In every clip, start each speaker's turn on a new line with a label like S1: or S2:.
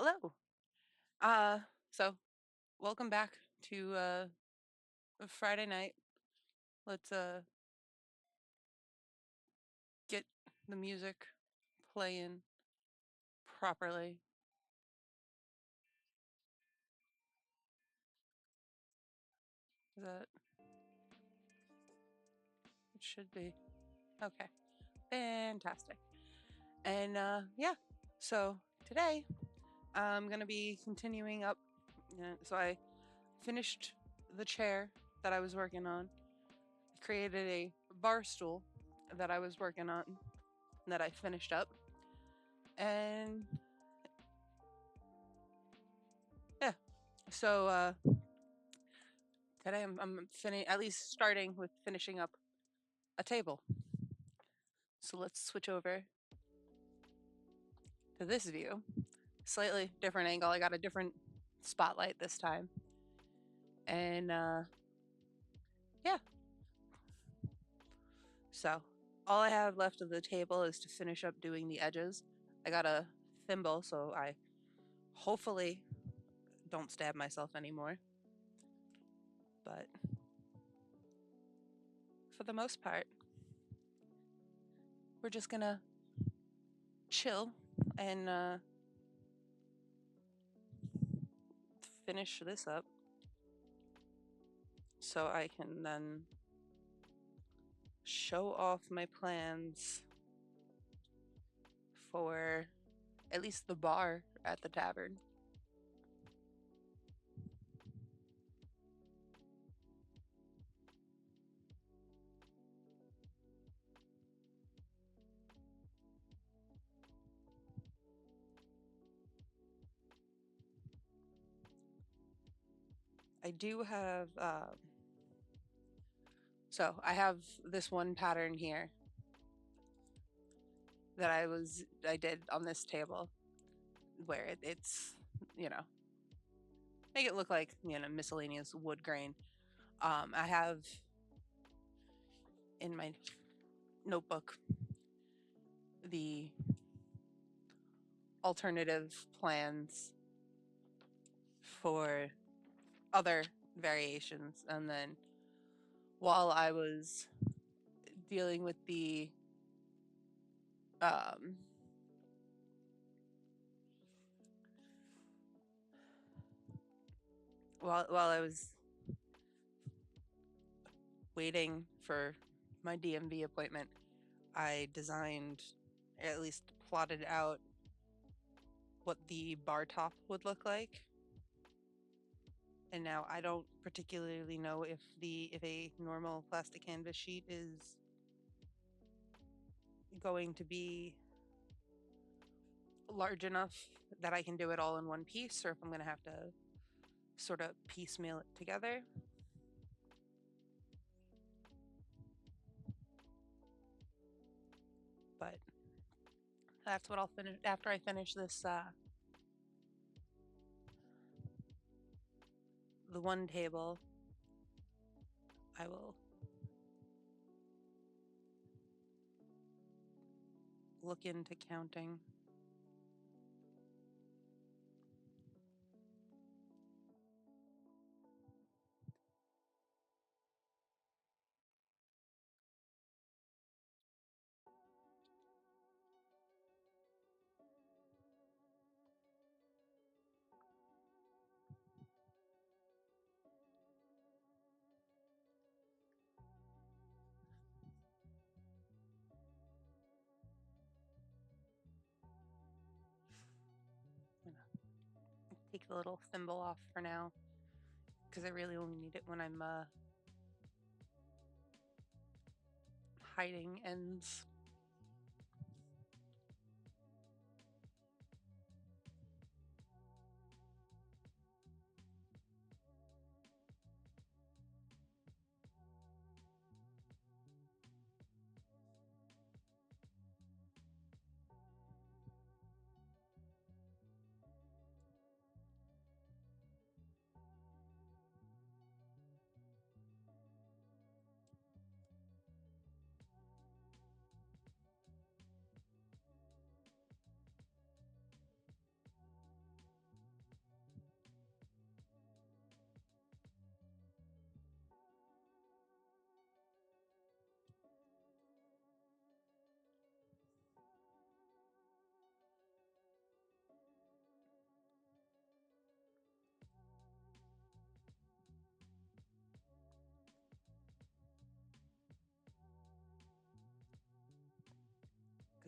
S1: Hello. Uh, so welcome back to Friday night. Let's get the music playing properly. Is that it should be. Okay. Fantastic. And yeah. So today I'm gonna be continuing up. So I finished the chair that I was working on. Created a bar stool that I was working on that I finished up. And yeah. So today I'm at least starting with finishing up a table. So let's switch over to this view. Slightly different angle. I got a different spotlight this time. And yeah. So all I have left of the table is to finish up doing the edges. I got a thimble, so I hopefully don't stab myself anymore. But for the most part, we're just gonna chill and finish this up so I can then show off my plans for at least the bar at the tavern. I do have, so I have this one pattern here that I did on this table where it's, you know, make it look like, miscellaneous wood grain. I have in my notebook the alternative plans for other variations. And then while I was dealing with the um, while I was waiting for my DMV appointment, I designed, or at least plotted out what the bar top would look like. And now I don't particularly know if a normal plastic canvas sheet is going to be large enough that I can do it all in one piece, or if I'm going to have to sort of piecemeal it together. But that's what I'll finish after I finish this the one table. I will look into counting. I'm gonna take the little thimble off for now because I really only need it when I'm hiding ends.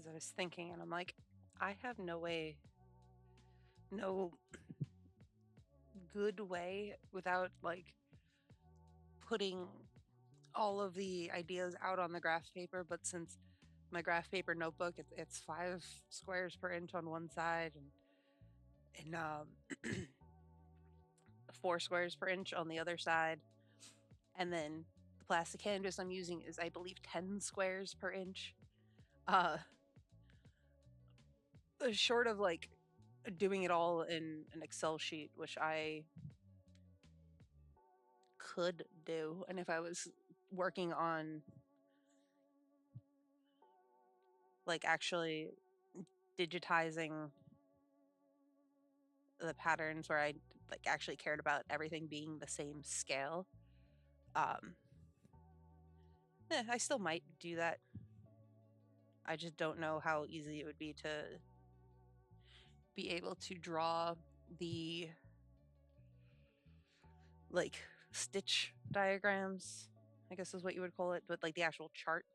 S1: because I was thinking, and I'm like, I have no way, no good way without like putting all of the ideas out on the graph paper. But since my graph paper notebook, it's 5 squares per inch on one side and 4 squares per inch on the other side. And then the plastic canvas I'm using is, I believe, 10 squares per inch. Uh, Short of like doing it all in an Excel sheet, which I could do. And if I was working on like actually digitizing the patterns where I like actually cared about everything being the same scale, um, I still might do that. I just don't know how easy it would be to be able to draw the like stitch diagrams, I guess is what you would call it, but like the actual chart,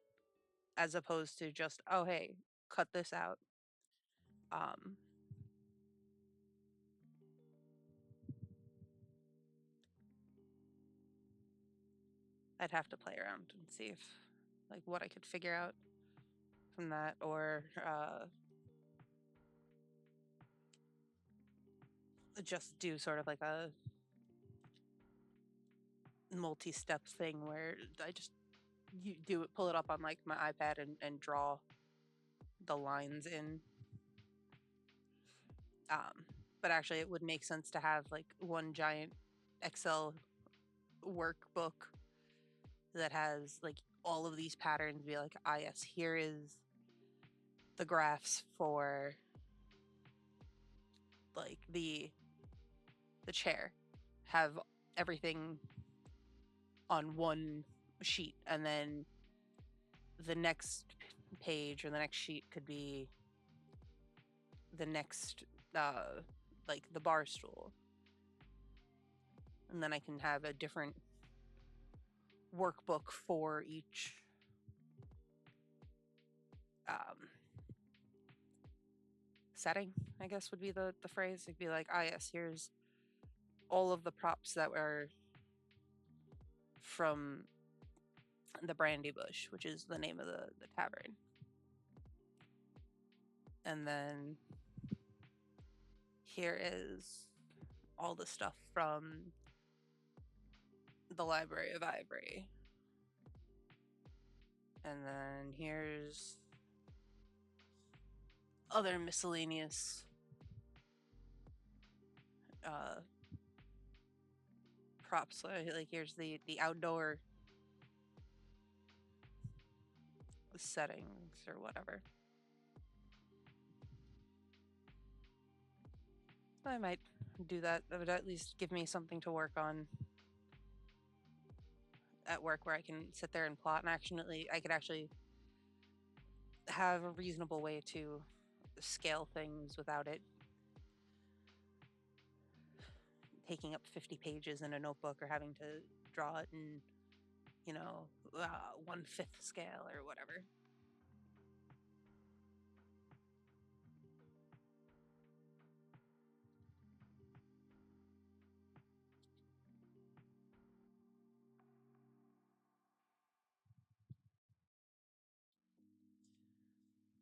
S1: as opposed to just, oh hey, cut this out. Um, I'd have to play around and see if like what I could figure out from that, or just do sort of like a multi-step thing where I just you do it, pull it up on like my iPad and draw the lines in. Um, but actually, it would make sense to have like one giant Excel workbook that has like all of these patterns. Be like, ah, yes, here is the graphs for like the chair. Have everything on one sheet, and then the next page or the next sheet could be the next like the bar stool, and then I can have a different workbook for each um, setting, I guess would be the phrase. It'd be like, ah, yes, here's all of the props that were from the Brandy Bush, which is the name of the tavern. And then here is all the stuff from the Library of Ivory. And then here's other miscellaneous props. Like here's the outdoor settings or whatever. I might do that. That would at least give me something to work on at work, where I can sit there and plot, and I could actually have a reasonable way to scale things without it taking up 50 pages in a notebook, or having to draw it in, you know, 1/5 scale or whatever.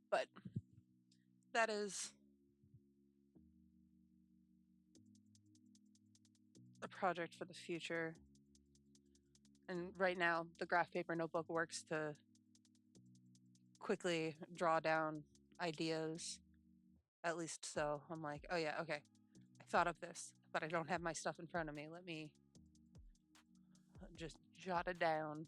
S1: But that is a project for the future. And right now, the graph paper notebook works to quickly draw down ideas. At least so. I'm like, oh yeah, okay. I thought of this, but I don't have my stuff in front of me. Let me just jot it down.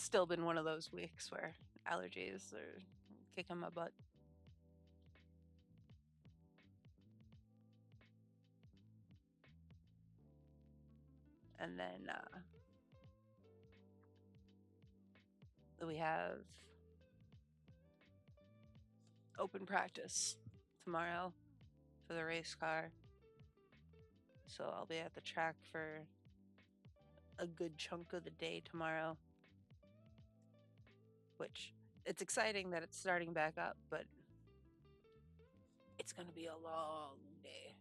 S1: still been one of those weeks where allergies are kicking my butt. And then we have open practice tomorrow for the race car. So I'll be at the track for a good chunk of the day tomorrow, which it's exciting that it's starting back up, but it's going to be a long day.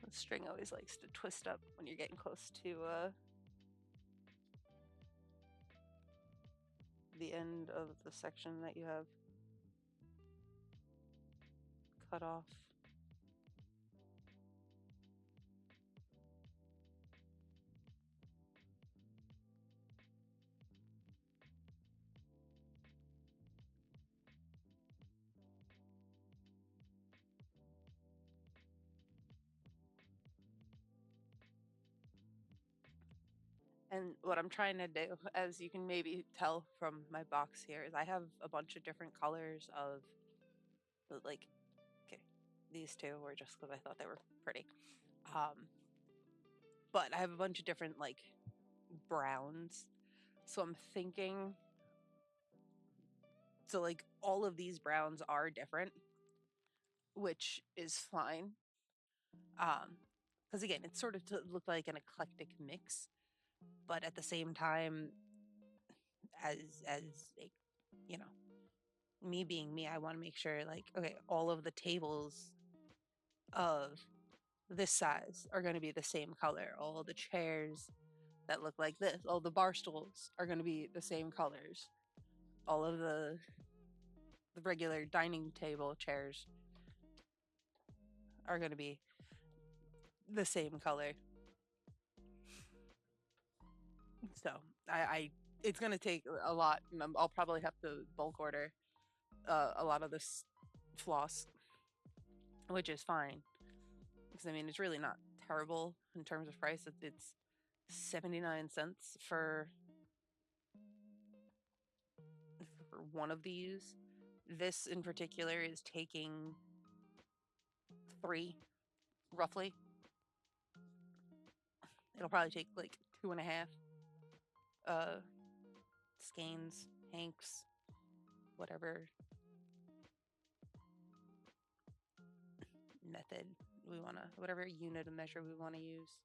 S1: The string always likes to twist up when you're getting close to the end of the section that you have cut off. And what I'm trying to do, as you can maybe tell from my box here, is I have a bunch of different colors of, like, okay, these two were just because I thought they were pretty. But I have a bunch of different, like, browns. So I'm thinking, so, like, all of these browns are different, which is fine. Because again, it's sort of to look like an eclectic mix, but at the same time, as a, you know, me being me, I want to make sure, like, okay, all of the tables of this size are going to be the same color. All the chairs that look like this, all the bar stools are going to be the same colors. All of the regular dining table chairs are going to be the same color. So I it's going to take a lot. And I'll probably have to bulk order a lot of this floss, which is fine. Because I mean, it's really not terrible in terms of price. It's 79 cents for one of these. This in particular is taking 3, roughly. It'll probably take like 2.5 skeins, hanks, whatever method we want to, whatever unit of measure we want to use.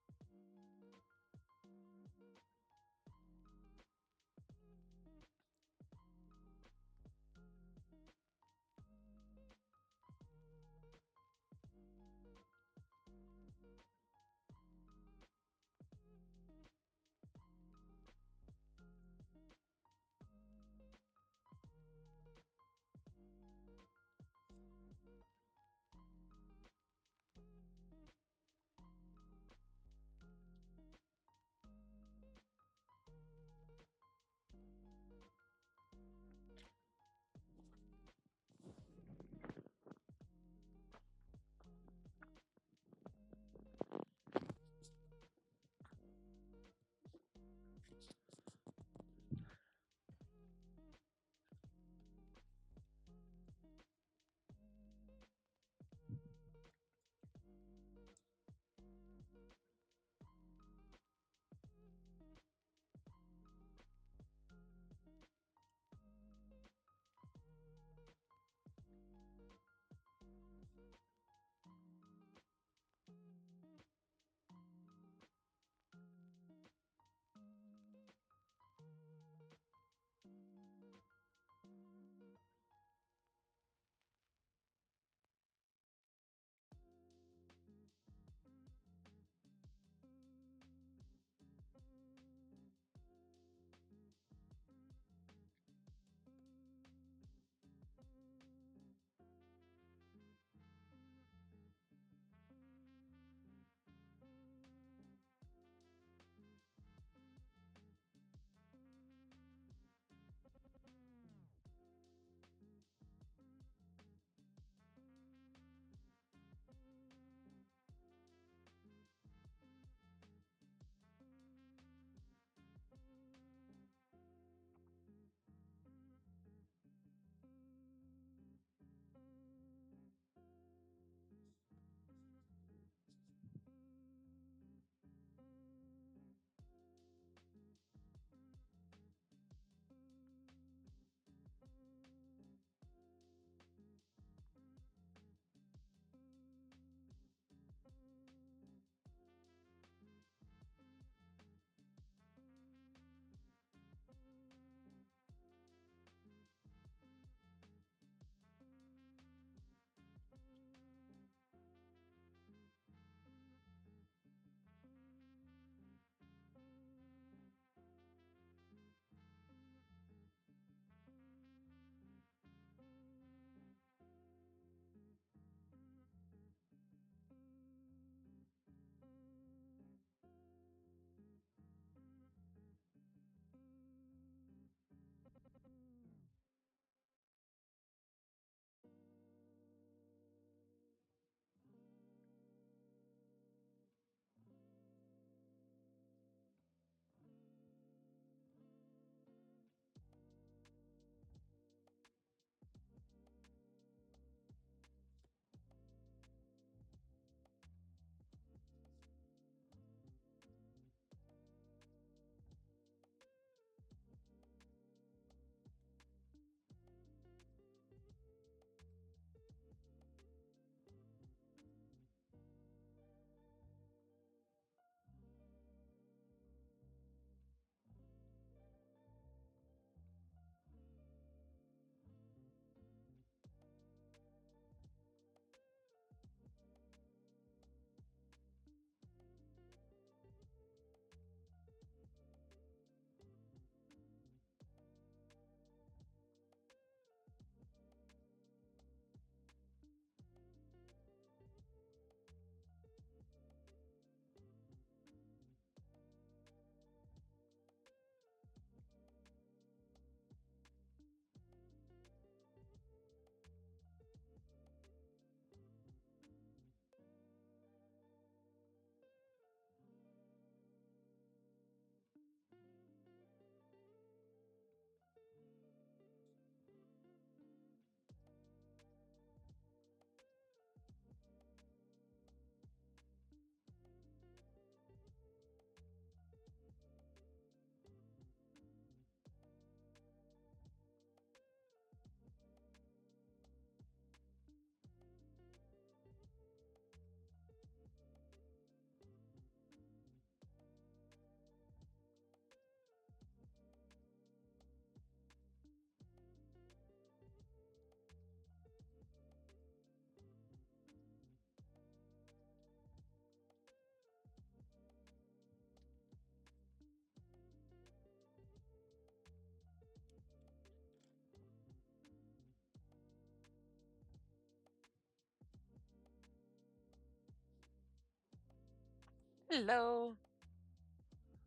S1: Hello.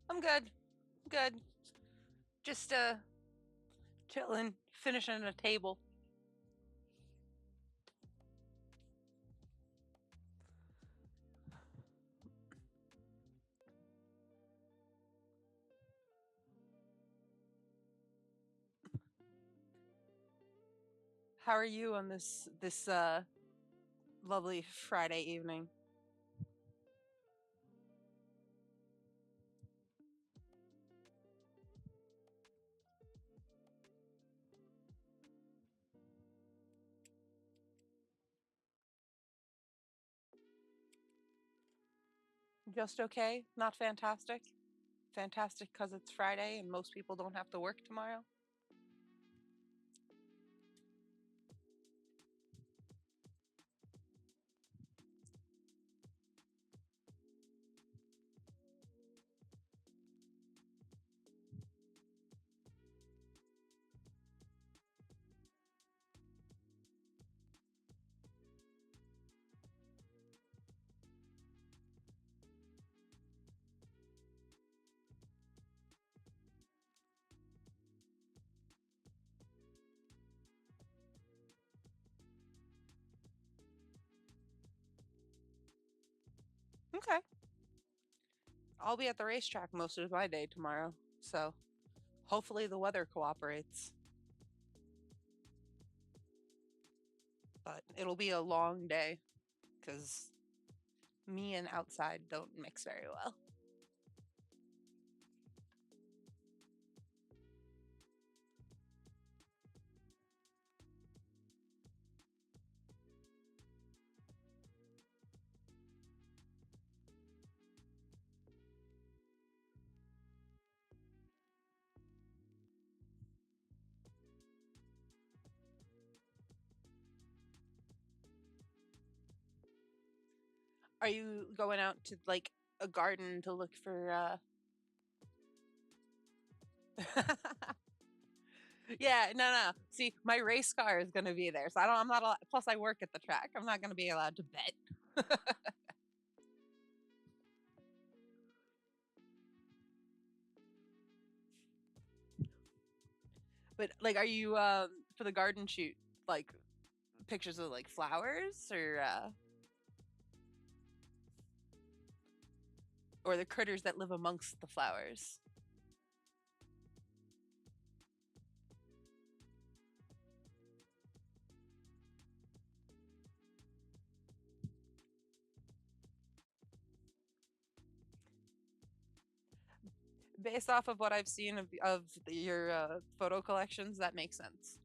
S1: I'm good. Good. Just chilling, finishing a table. How are you on this lovely Friday evening? Just okay? Not fantastic? Fantastic because it's Friday and most people don't have to work tomorrow? Okay. I'll be at the racetrack most of my day tomorrow, so hopefully the weather cooperates. But it'll be a long day because me and outside don't mix very well. Are you going out to like a garden to look for Yeah, no. See, my race car is going to be there. So I'm not plus I work at the track. I'm not going to be allowed to bet. But like are you for the garden shoot like pictures of like flowers or the critters that live amongst the flowers? Based off of what I've seen of your photo collections, that makes sense.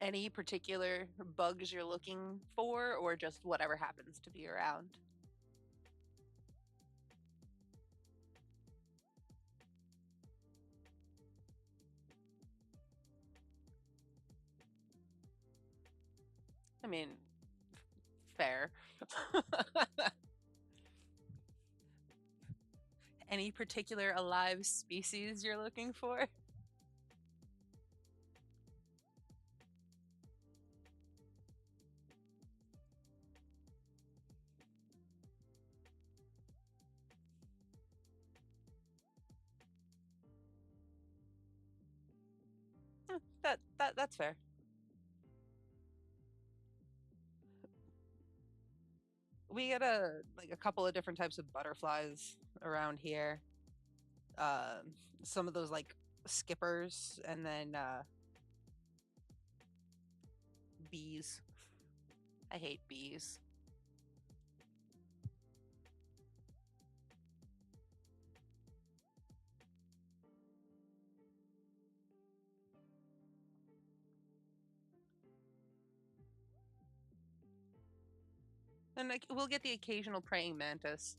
S1: Any particular bugs you're looking for, or just whatever happens to be around? I mean, fair. Any particular alive species you're looking for? That's fair. We get a couple of different types of butterflies around here. Some of those like skippers, and then bees. I hate bees. And like we'll get the occasional praying mantis.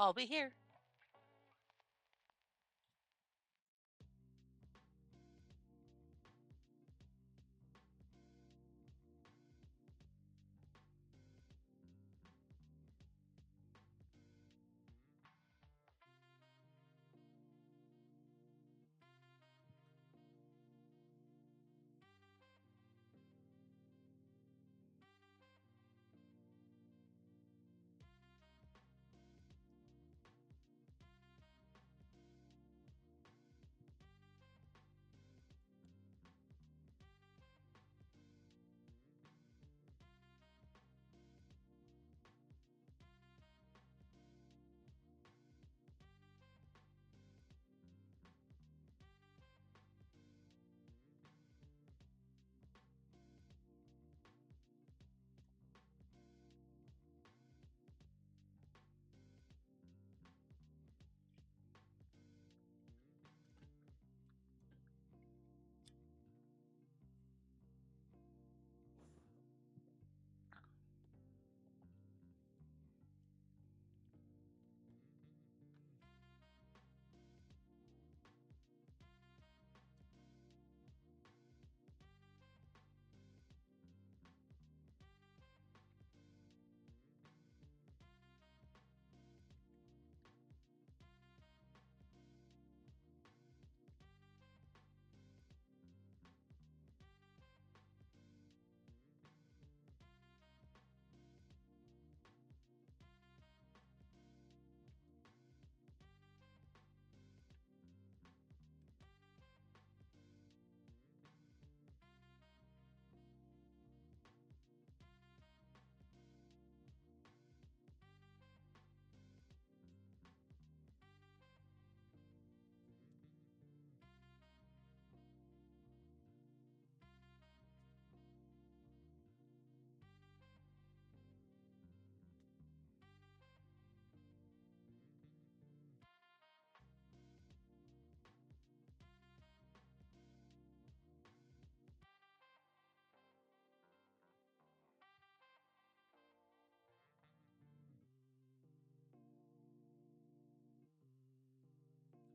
S1: I'll be here.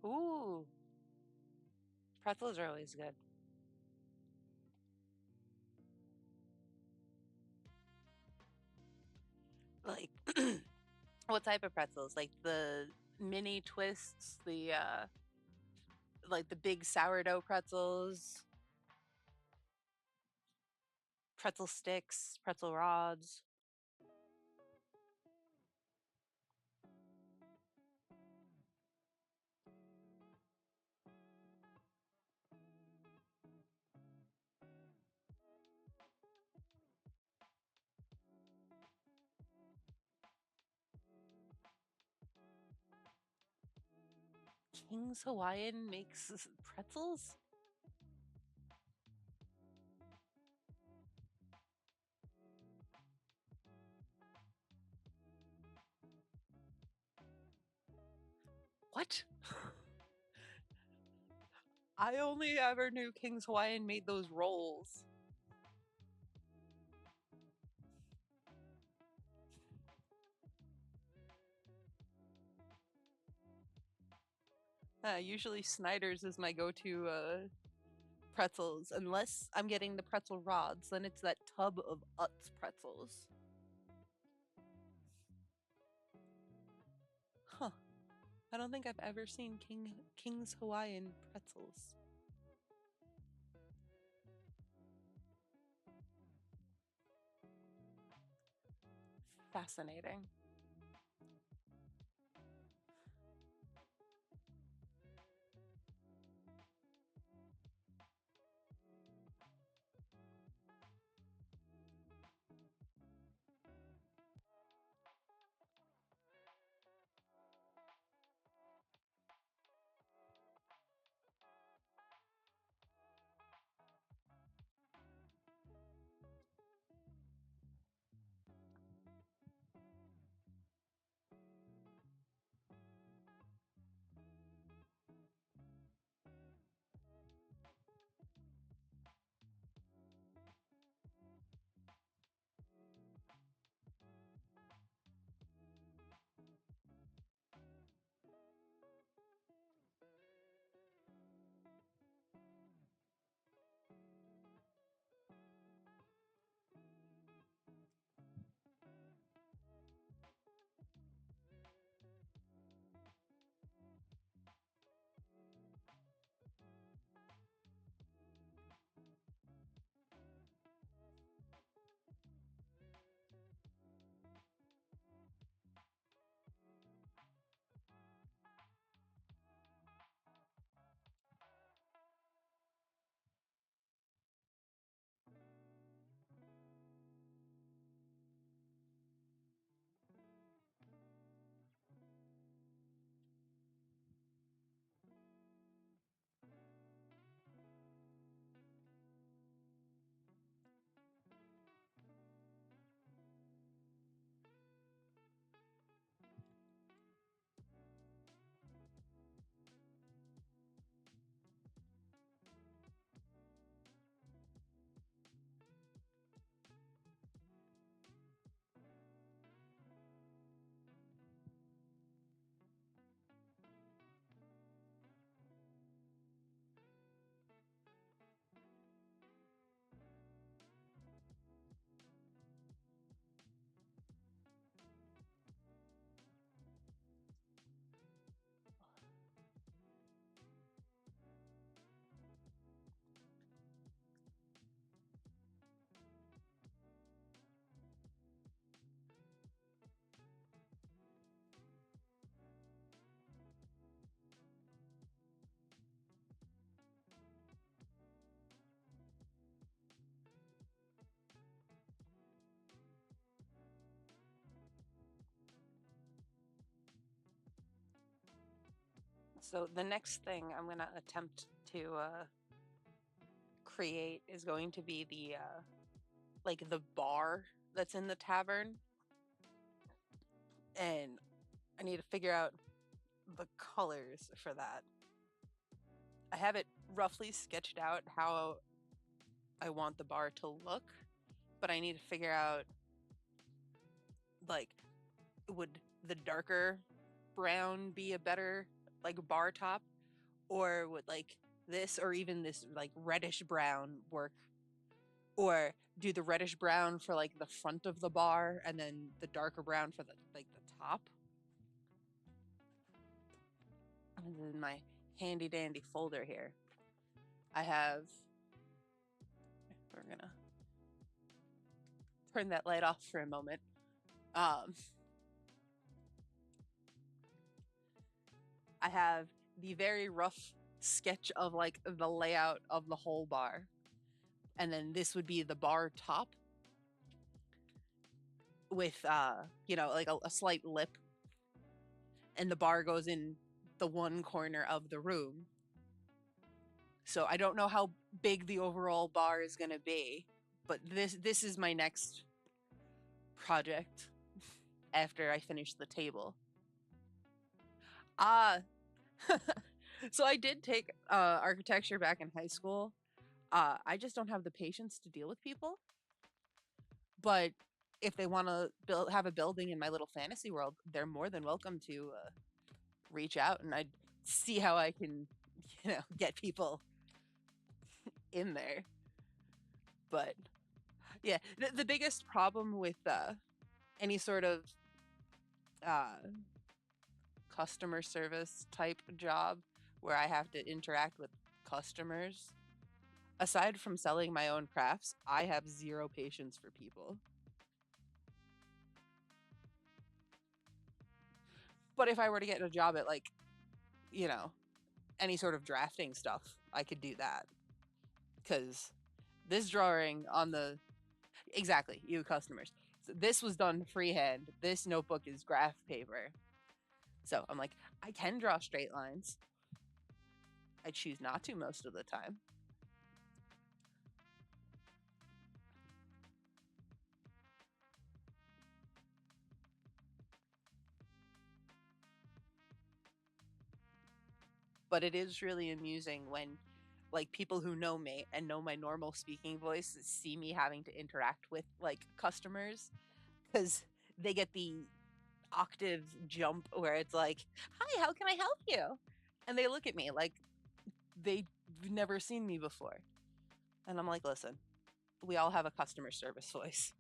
S1: Ooh, pretzels are always good. Like, what type of pretzels? Like the mini twists, the like the big sourdough pretzels, pretzel sticks, pretzel rods. King's Hawaiian makes pretzels? What? I only ever knew King's Hawaiian made those rolls. Usually Snyder's is my go-to pretzels, unless I'm getting the pretzel rods, then it's that tub of Utz pretzels. Huh. I don't think I've ever seen King's Hawaiian pretzels. Fascinating. So the next thing I'm gonna attempt to create is going to be the like the bar that's in the tavern, and I need to figure out the colors for that. I have it roughly sketched out how I want the bar to look, but I need to figure out, like, would the darker brown be a better like bar top, or would like this or even this like reddish brown work, or do the reddish brown for like the front of the bar and then the darker brown for the like the top. And in my handy dandy folder here, I have, we're gonna turn that light off for a moment. I have the very rough sketch of like the layout of the whole bar, and then this would be the bar top with like a slight lip, and the bar goes in the one corner of the room. So I don't know how big the overall bar is going to be, but this is my next project after I finish the table. Ah, so I did take architecture back in high school. I just don't have the patience to deal with people. But if they want to have a building in my little fantasy world, they're more than welcome to reach out, and I'd see how I can, get people in there. But yeah, the biggest problem with any sort of uh, customer service type job where I have to interact with customers, aside from selling my own crafts, I have zero patience for people. But if I were to get a job at like, you know, any sort of drafting stuff, I could do that. Because this drawing on the, exactly, you customers. So this was done freehand. This notebook is graph paper. So I'm like, I can draw straight lines. I choose not to most of the time. But it is really amusing when like people who know me and know my normal speaking voice see me having to interact with like customers, because they get the octave jump where it's like, hi, how can I help you? And they look at me like they've never seen me before. And I'm like, listen, we all have a customer service voice.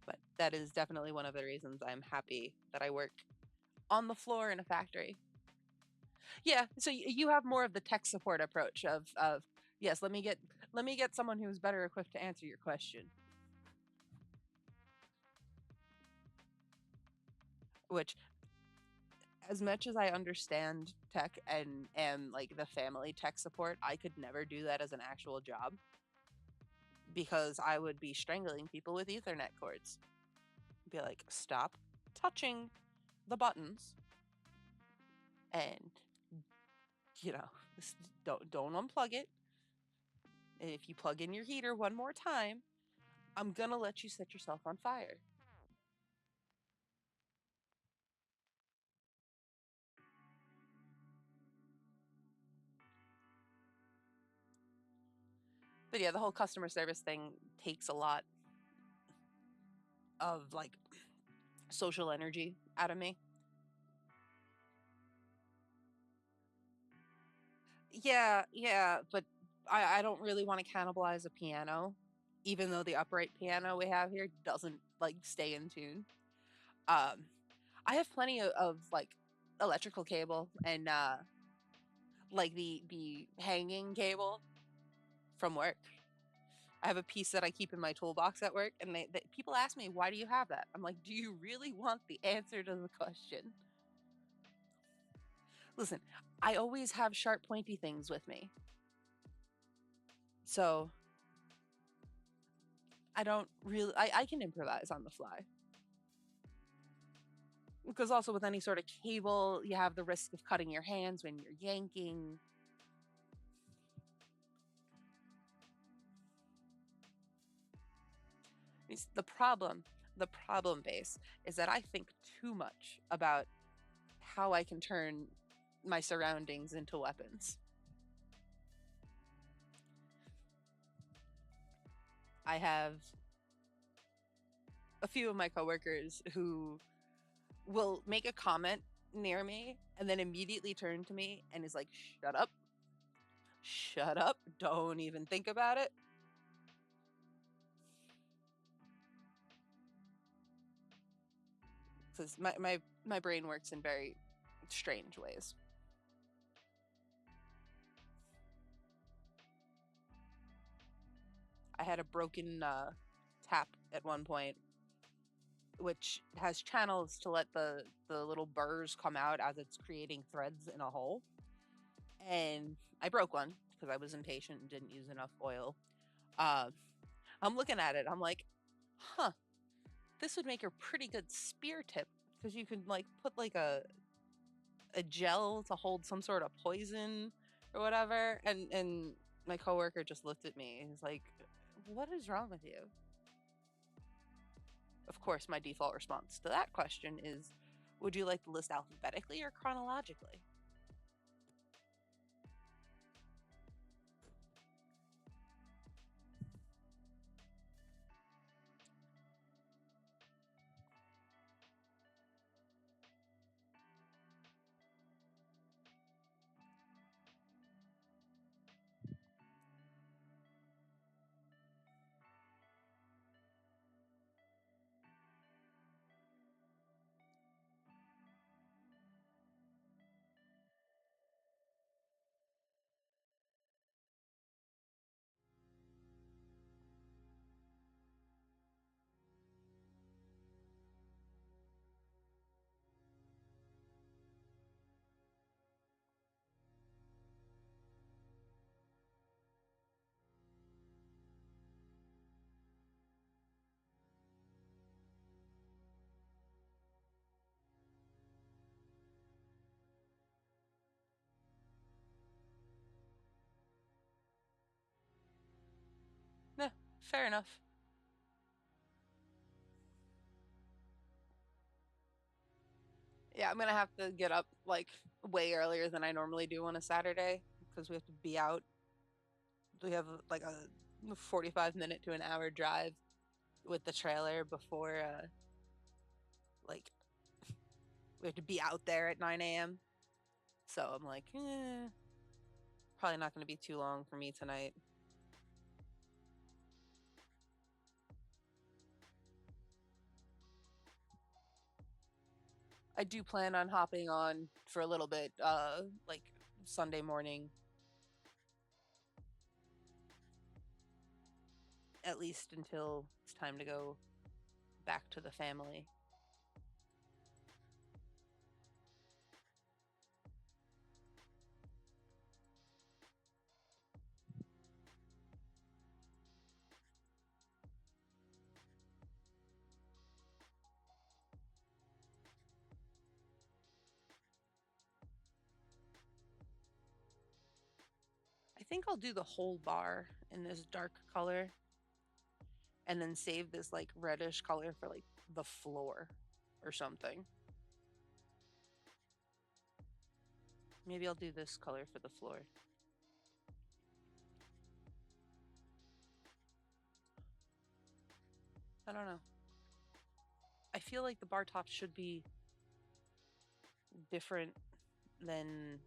S1: But that is definitely one of the reasons I'm happy that I work on the floor in a factory. Yeah, so you have more of the tech support approach of yes, let me get someone who's better equipped to answer your question. Which, as much as I understand tech and am like the family tech support, I could never do that as an actual job because I would be strangling people with Ethernet cords. Be like, stop touching the buttons, and you know, don't unplug it. And if you plug in your heater one more time, I'm gonna let you set yourself on fire. But yeah, the whole customer service thing takes a lot of like social energy out of me. Yeah, yeah, but I don't really want to cannibalize a piano, even though the upright piano we have here doesn't like stay in tune. Um, I have plenty of like electrical cable and like the hanging cable from work. I have a piece that I keep in my toolbox at work, and people ask me, "Why do you have that?" I'm like, "Do you really want the answer to the question?" Listen, I always have sharp, pointy things with me. So I don't really, I can improvise on the fly. Because also with any sort of cable, you have the risk of cutting your hands when you're yanking. The problem base is that I think too much about how I can turn my surroundings into weapons. I have a few of my coworkers who will make a comment near me and then immediately turn to me and is like, shut up, don't even think about it. Because my brain works in very strange ways. I had a broken tap at one point, which has channels to let the little burrs come out as it's creating threads in a hole. And I broke one because I was impatient and didn't use enough oil. I'm looking at it. I'm like, huh, this would make a pretty good spear tip because you could like put like a gel to hold some sort of poison or whatever. And my coworker just looked at me. He's like, "What is wrong with you?" Of course, my default response to that question is, "Would you like to list alphabetically or chronologically?" Yeah, fair enough. Yeah, I'm gonna have to get up like way earlier than I normally do on a Saturday because we have to be out. We have like a 45-minute to an hour drive with the trailer before like we have to be out there at 9 a.m. So I'm like, probably not going to be too long for me tonight. I do plan on hopping on for a little bit, like Sunday morning, at least until it's time to go back to the family. I think I'll do the whole bar in this dark color and then save this like reddish color for like the floor or something. Maybe I'll do this color for the floor. I don't know. I feel like the bar top should be different than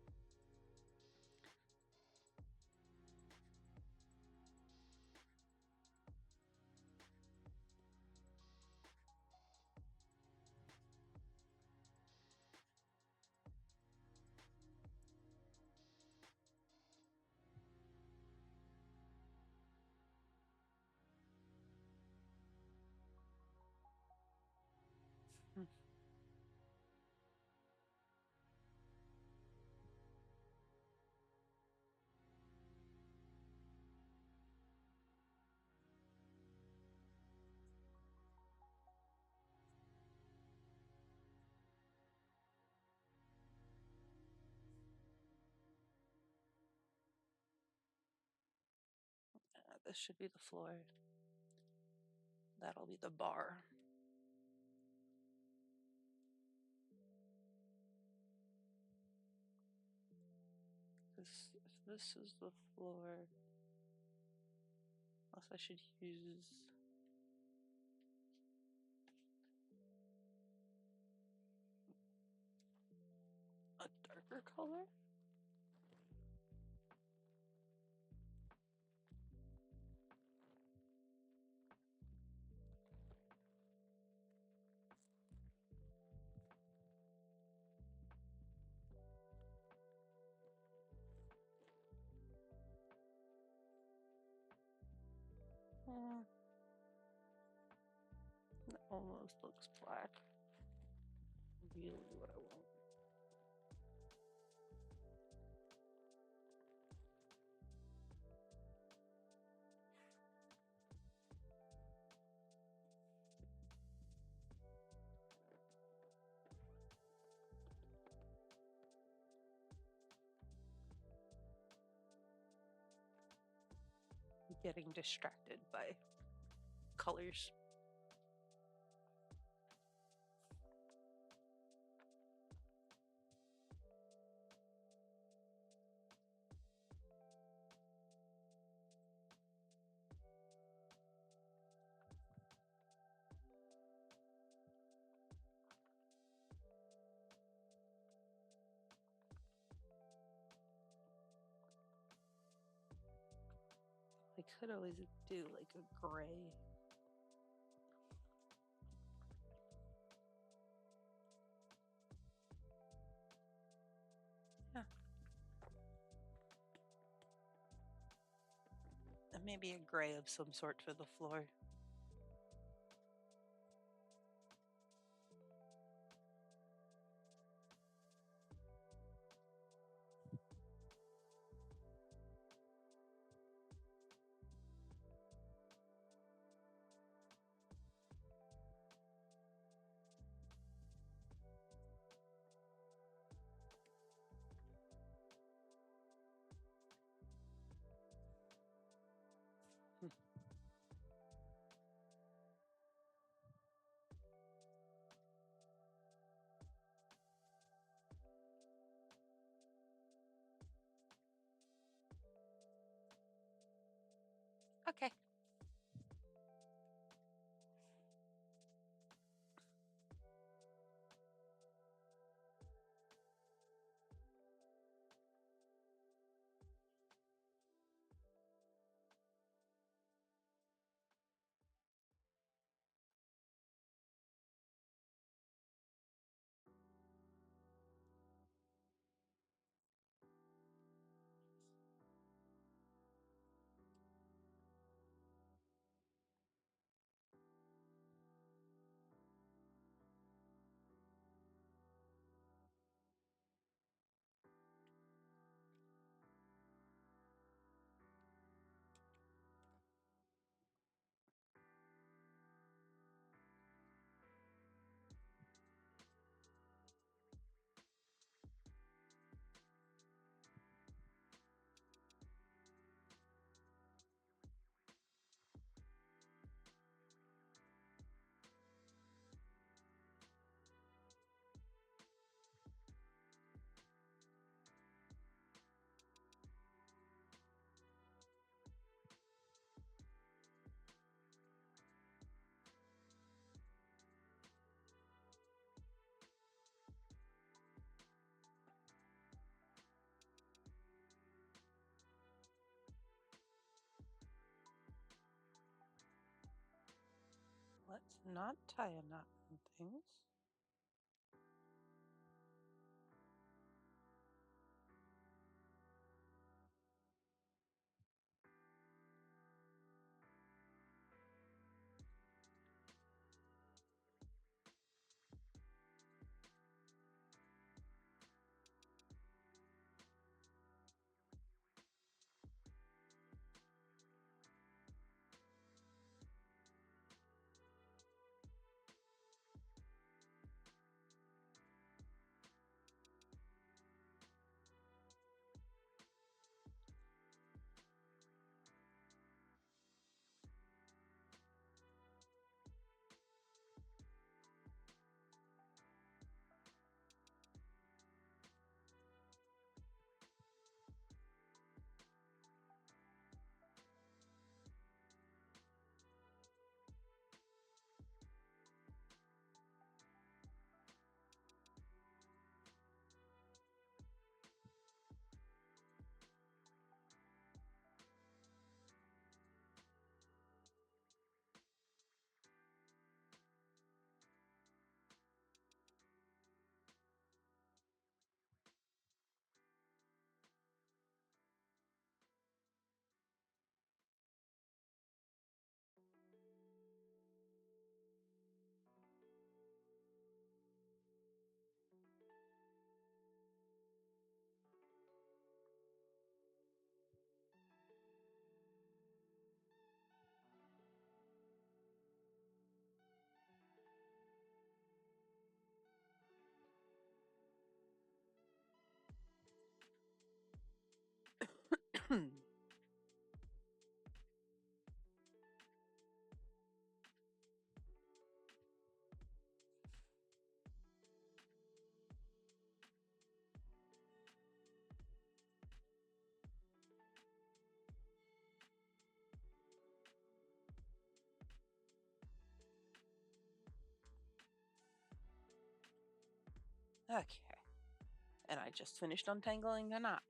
S1: Hmm. This should be the floor. That'll be the bar. Because if this is the floor, unless I should use a darker color. It almost looks black. Really what I want. Getting distracted by colors. I could always do like a gray. Yeah. And maybe a gray of some sort for the floor. Okay. Let's not tie a knot in things. Okay. And I just finished untangling the knot.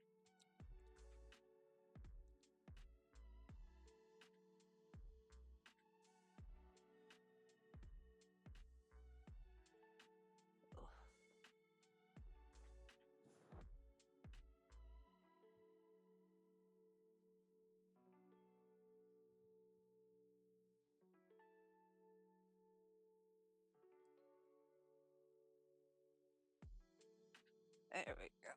S1: There we go.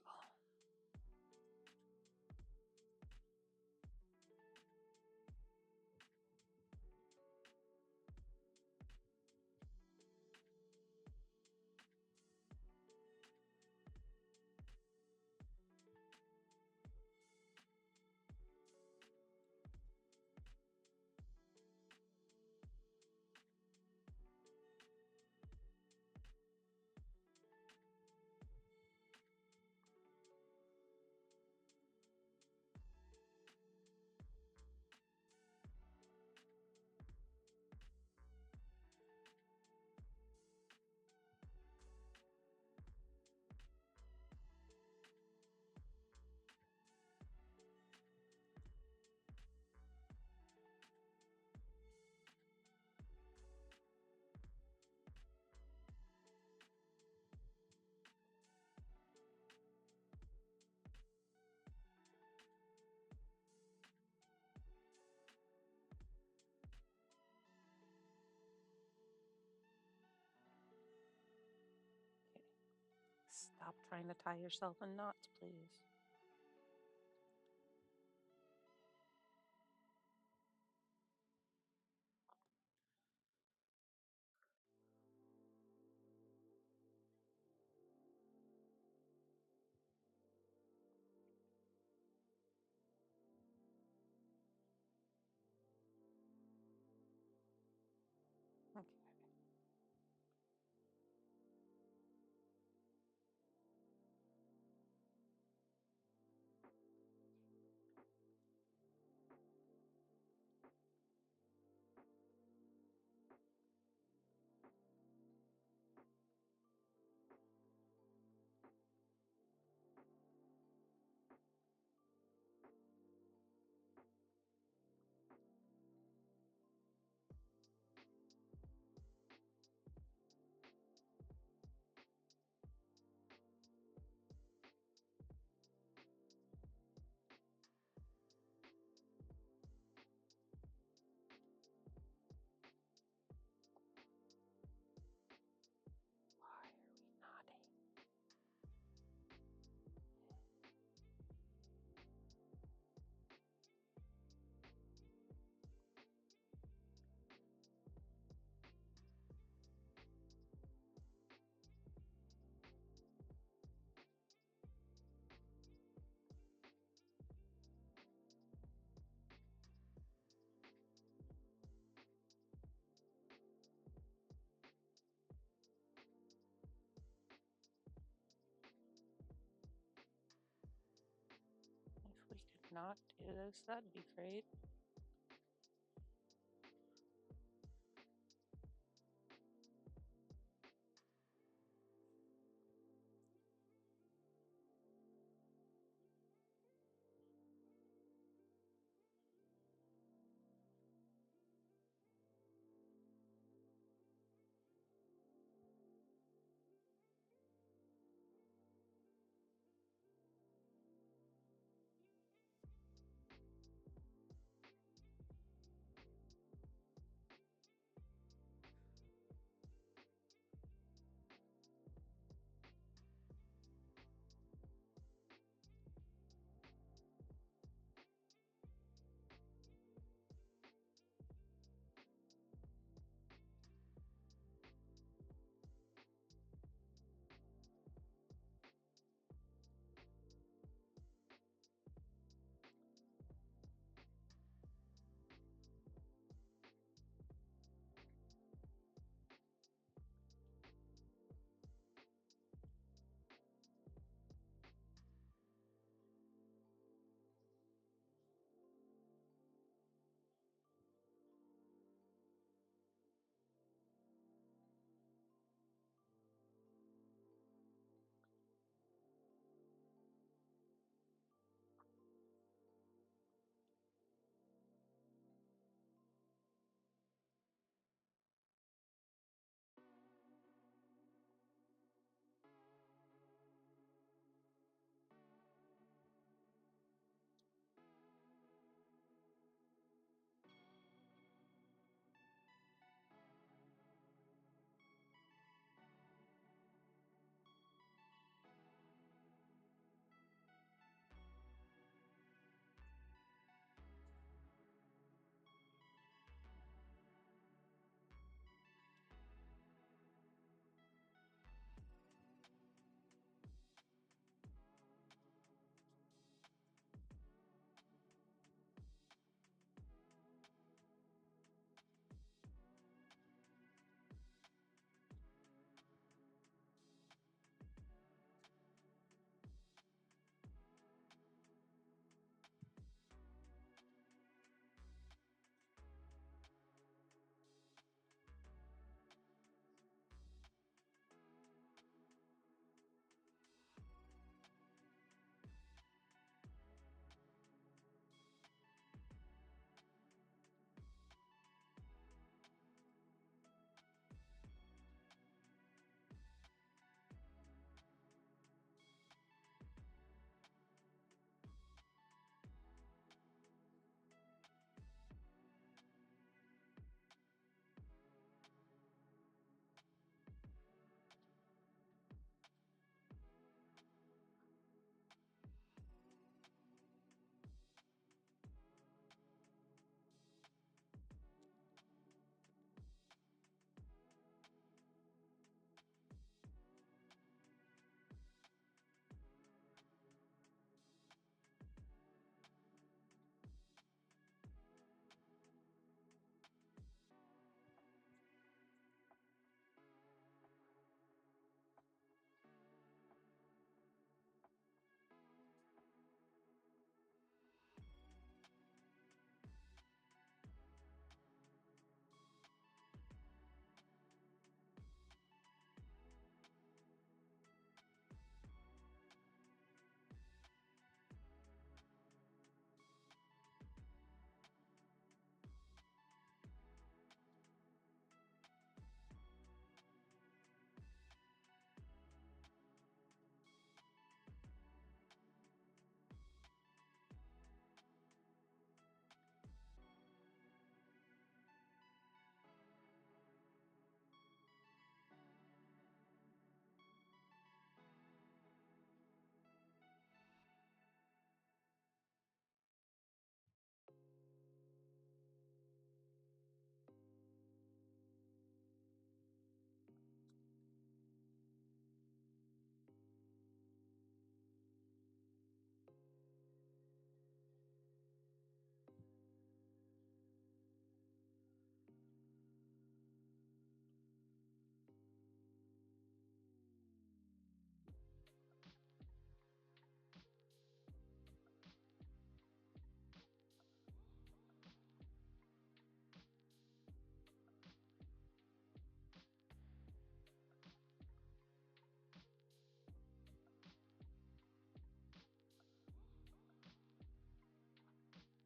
S1: Stop trying to tie yourself in knots, please. Okay. Why are we knotting? If we could not do this, that'd be great.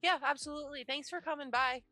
S2: Yeah, absolutely. Thanks for coming by.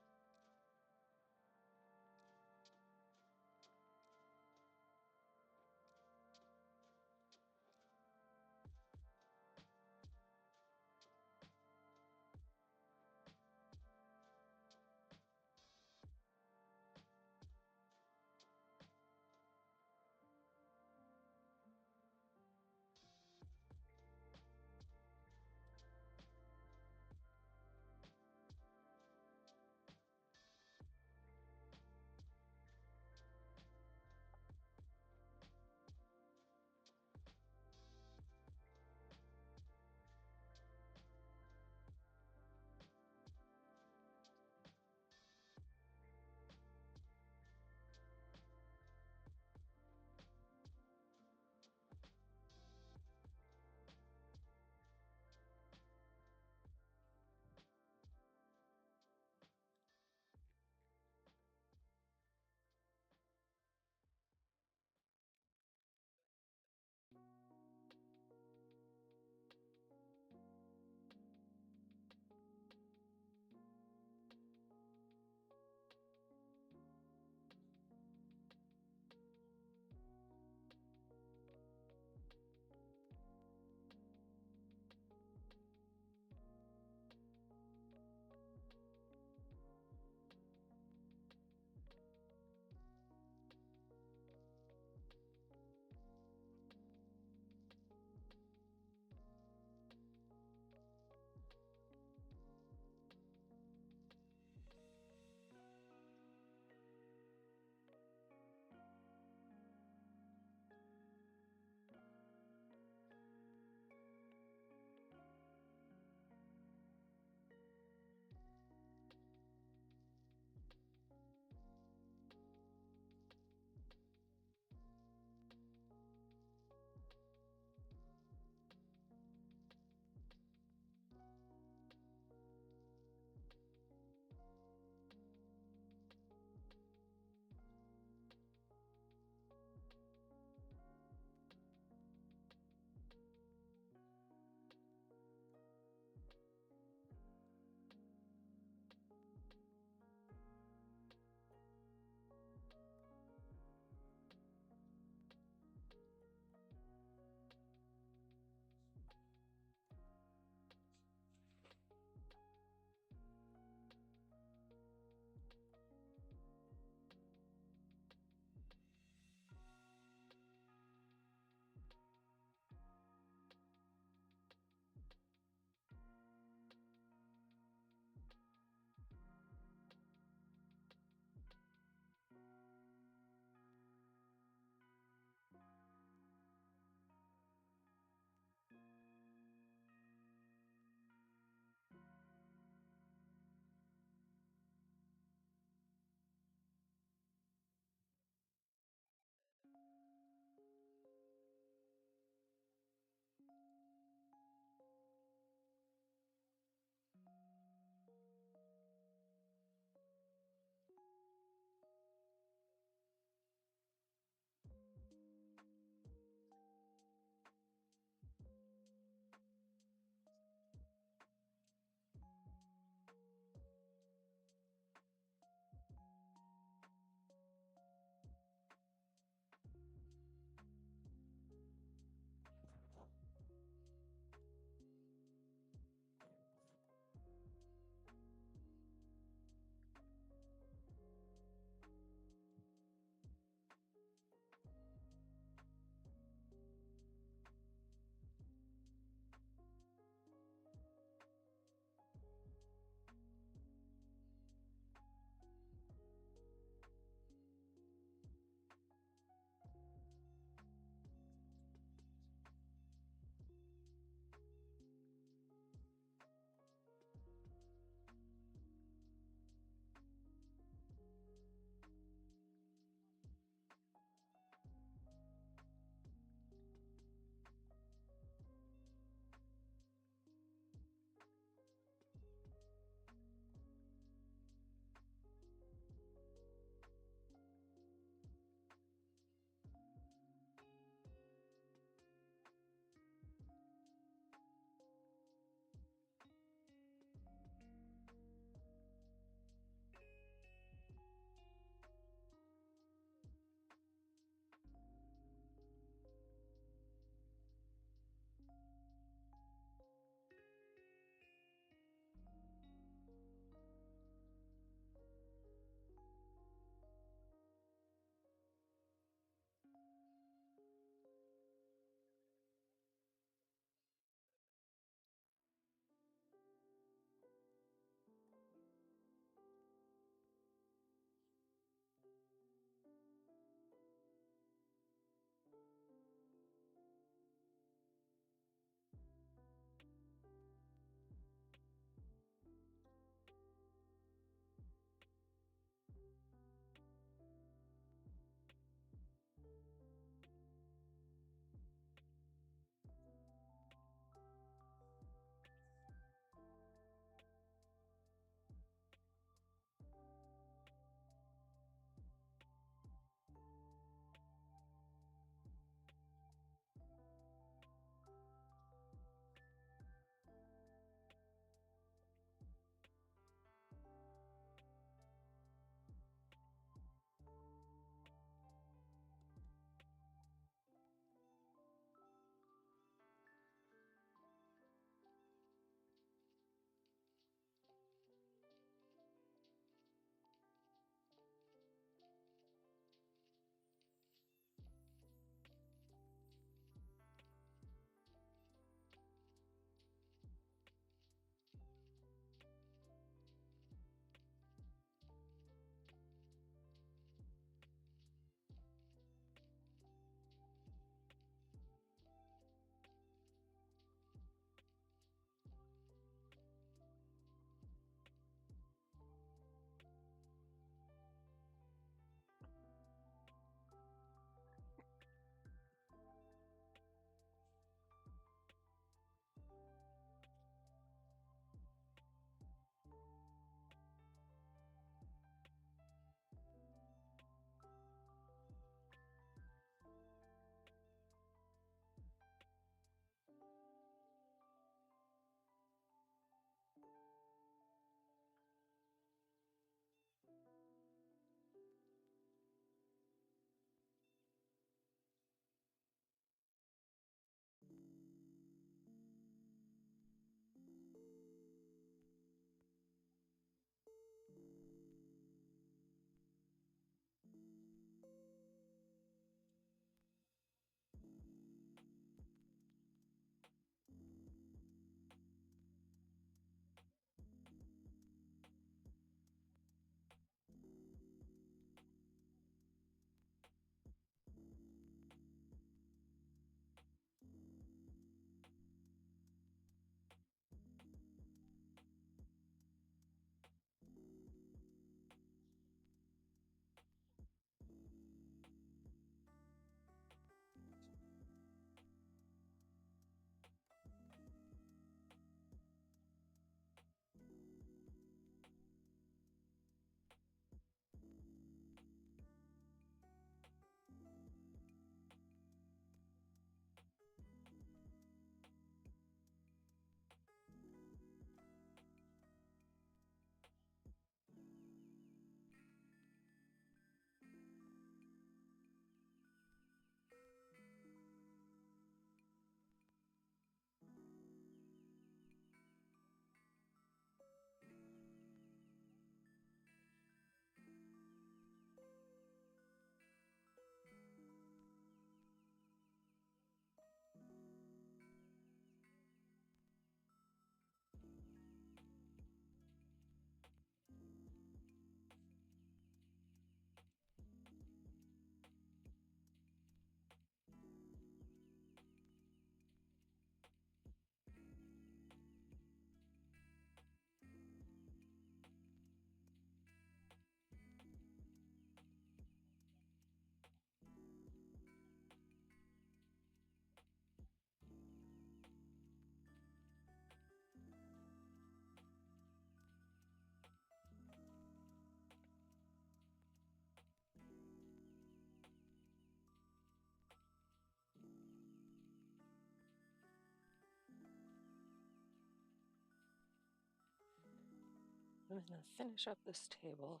S2: I'm going to finish up this table.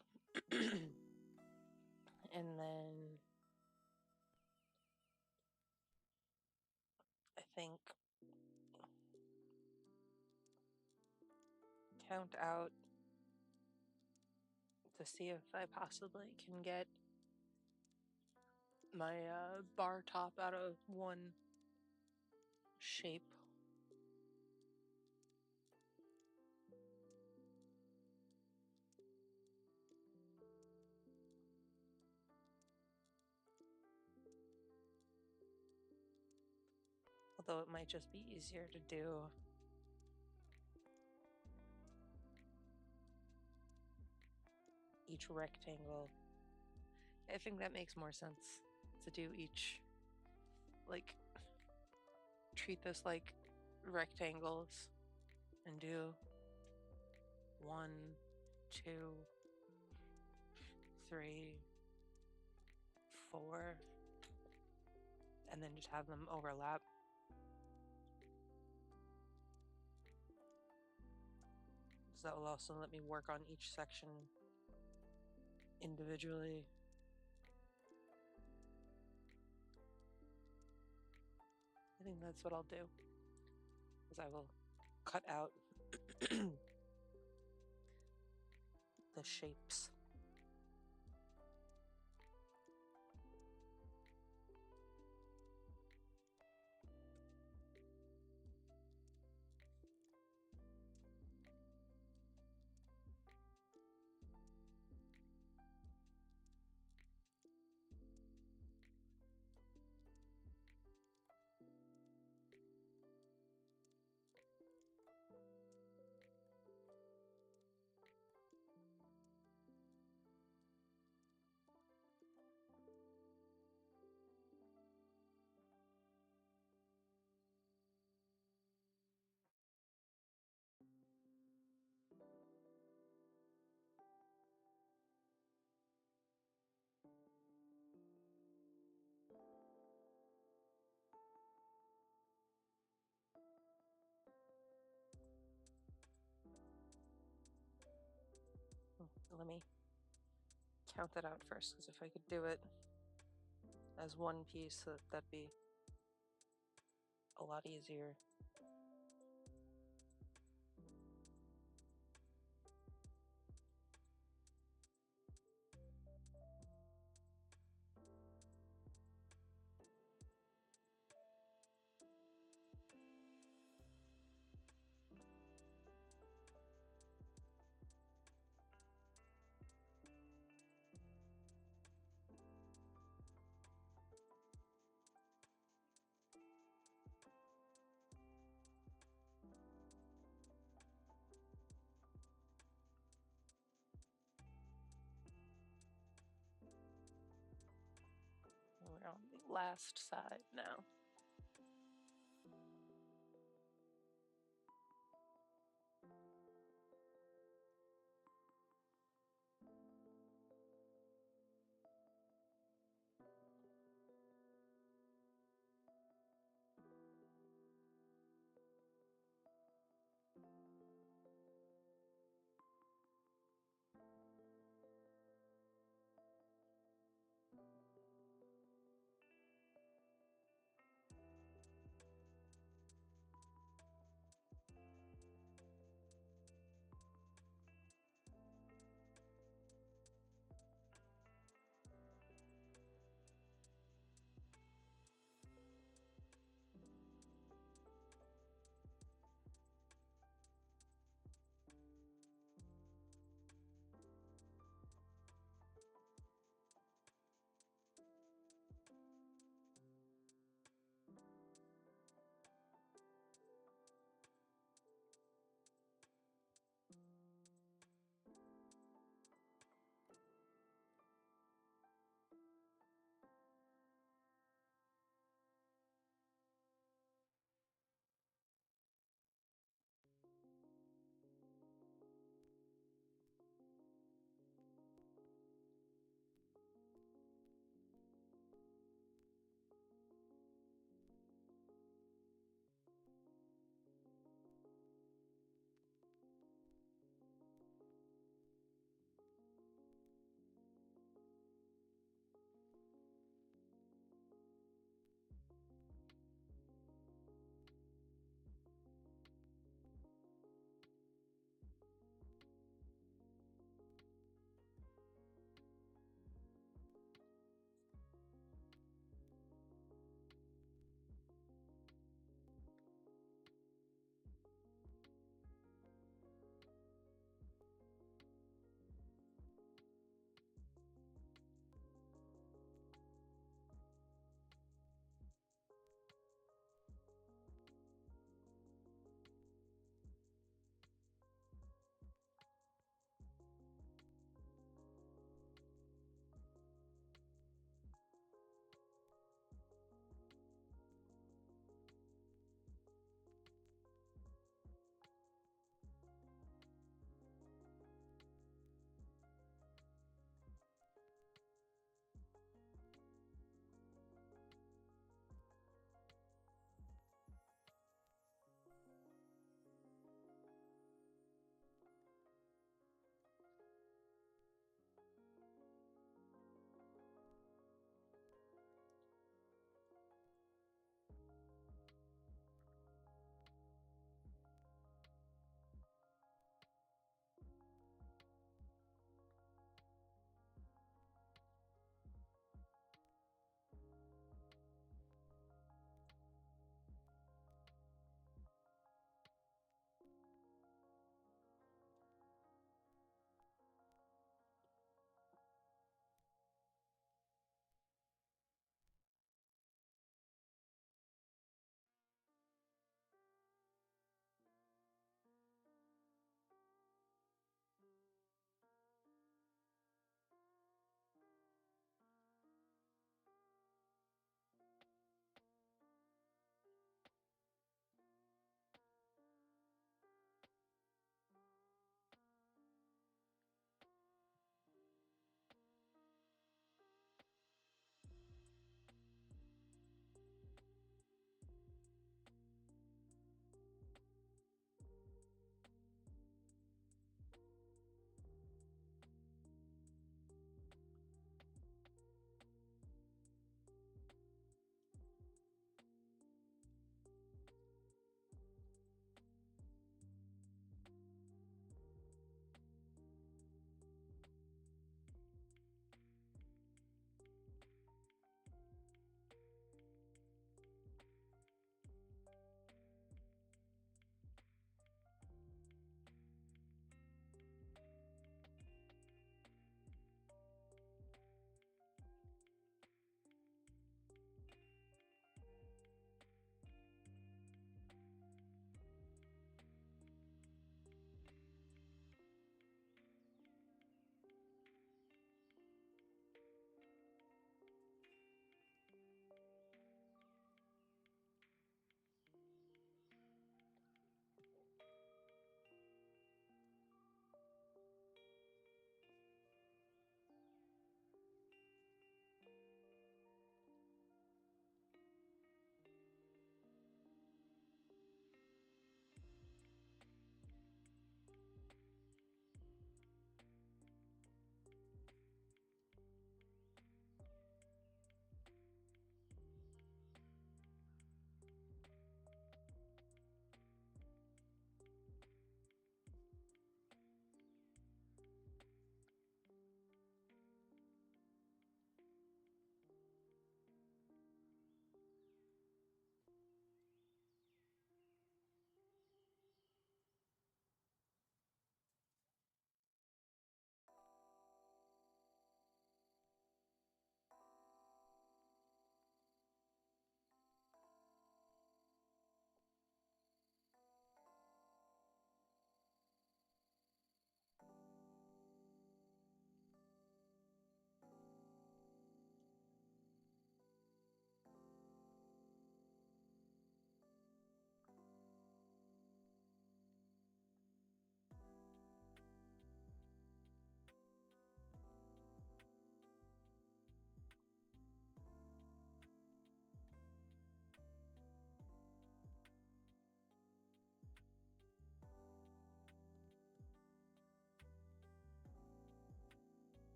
S2: And then I think count out to see if I possibly can get my bar top out of one shape. Although it might just be easier to do each rectangle. I think that makes more sense to do each, like, treat this like rectangles and do 1, 2, 3, 4, and then just have them overlap. So that will also let me work on each section individually. I think that's what I'll do, is I will cut out the shapes. Let me count that out first, because if I could do it as one piece, that'd be a lot easier. We're on the last side now.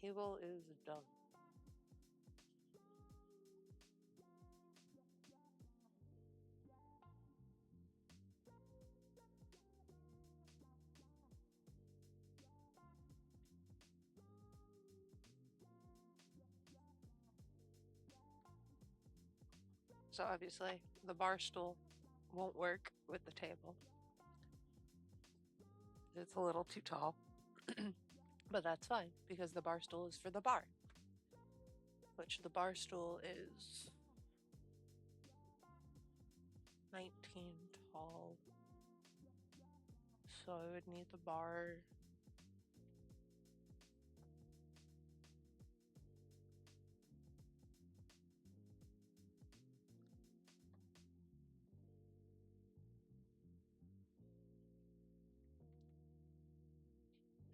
S2: table is done. So obviously the bar stool won't work with the table. It's a little too tall, but that's fine because the bar stool is for the bar, which the bar stool is 19 tall. So I would need the bar.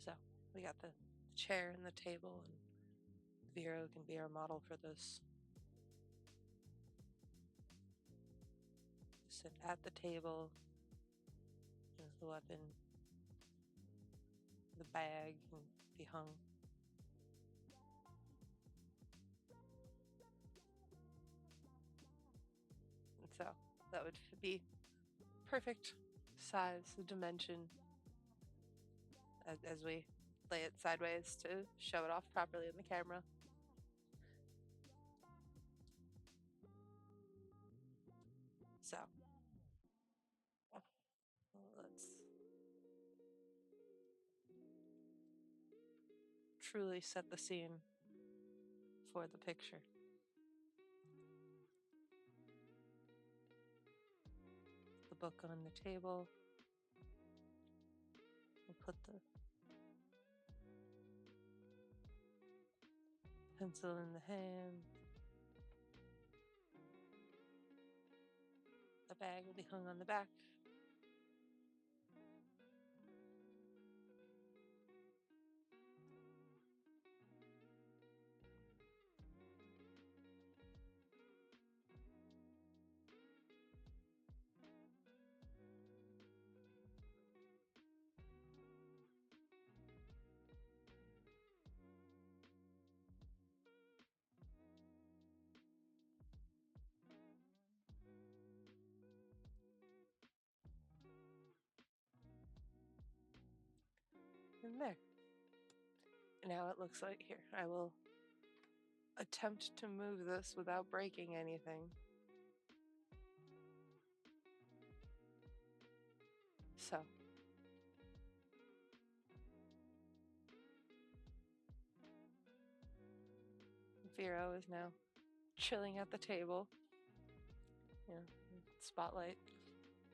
S2: So we got the chair and the table, and Vero can be our model for this. Sit at the table. There's the weapon. The bag can be hung. And so that would be perfect size, dimension, as we lay it sideways to show it off properly in the camera. So let's truly set the scene for the picture. The book on the table. We'll put the pencil in the hand. The bag will be hung on the back. And there. Now it looks like here. I will attempt to move this without breaking anything. So Vero is now chilling at the table. Yeah, spotlight,